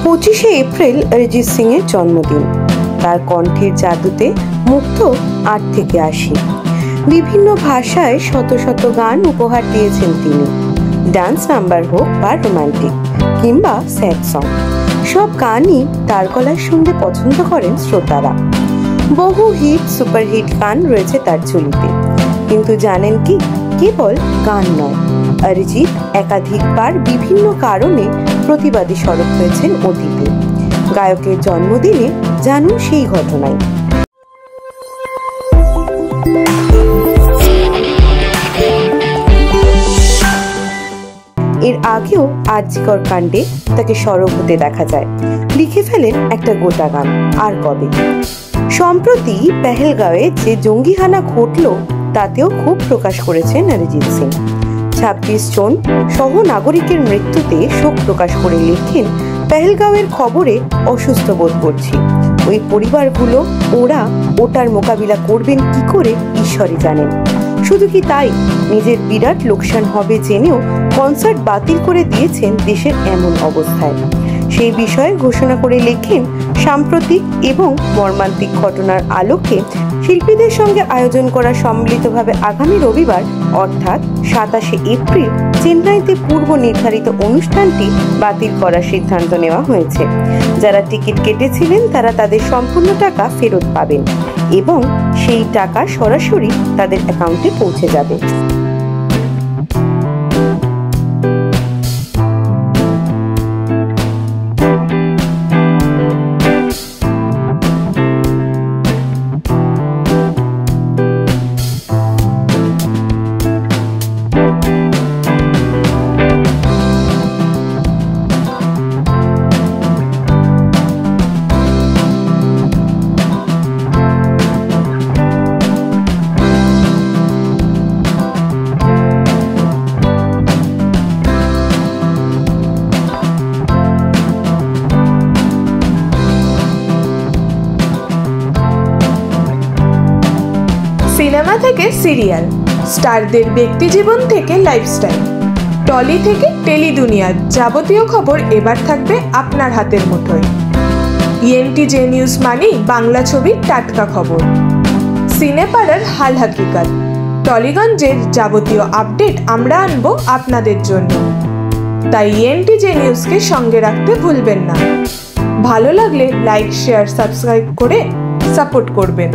25শে April Arijit Singh এর জন্মদিন। তার কণ্ঠের জাদুতে মুগ্ধ 8 থেকে 80। বিভিন্ন ভাষায় শত শত গান উপহার দিয়েছেন তিনি, ডান্স নাম্বার হোক বা রোমান্টিক কিংবা স্যাড সং, সব গানই তার গলায় শুনতে পছন্দ করেন শ্রোতারা। বহু হিট সুপারহিট গান রয়েছে তার ঝুলিতে। কিন্তু জানেন কি, কেবল গান নয়, অরিজিৎ একাধিকবার বিভিন্ন কারণে প্রতিবাদী সরব হয়েছেন অতীতে। গায়কের জন্মদিনে জানুন সেই ঘটনায়। এর আগেও আরজিকর কাণ্ডে তাকে সরব হতে দেখা যায়, লিখে ফেলেন একটা গোটা গান আর কবে। সম্প্রতি পেহেলগাঁওয়ে যে জঙ্গিহানা ঘটল তাতেও খুব প্রকাশ করেছেন অরিজিৎ সিং। 26 জন সহ নাগরিকের মৃত্যুতে শোক প্রকাশ করে লেখেন, পেহেলগাঁওয়ের খবরে অসুস্থ বোধ করছি। ওই পরিবারগুলো ওটার মোকাবিলা করবেন কি করে ঈশ্বরই জানেন। শুধু কি তাই, নিজের বিরাট লোকসান হবে জেনেও কনসার্ট বাতিল করে দিয়েছেন দেশের এমন অবস্থায়। সেই বিষয়ে ঘোষণা করে লেখেন, সাম্প্রতিক এবং মর্মান্তিক ঘটনার আলোকে শিল্পীদের সঙ্গে আয়োজন করা সম্মিলিতভাবে আগামী রবিবার অর্থাৎ 27শে এপ্রিল চেন্নাইতে পূর্ব নির্ধারিত অনুষ্ঠানটি বাতিল করার সিদ্ধান্ত নেওয়া হয়েছে। যারা টিকিট কেটেছিলেন তারা তাদের সম্পূর্ণ টাকা ফেরত পাবেন এবং সেই টাকা সরাসরি তাদের অ্যাকাউন্টে পৌঁছে যাবে। সিনেমা থেকে সিরিয়াল, স্টারদের ব্যক্তিজীবন থেকে লাইফস্টাইল, টলি থেকে টেলি দুনিয়ার যাবতীয় খবর এবার থাকবে আপনার হাতের মুঠোয়। ইএনটিজে নিউজ মানেই বাংলা ছবির টাটকা খবর, সিনেপাড়ার হাল হাকিকত, টলিগঞ্জের যাবতীয় আপডেট আমরা আনবো আপনাদের জন্য। তাই ইএনটিজে নিউজকে সঙ্গে রাখতে ভুলবেন না। ভালো লাগলে লাইক, শেয়ার, সাবস্ক্রাইব করে সাপোর্ট করবেন।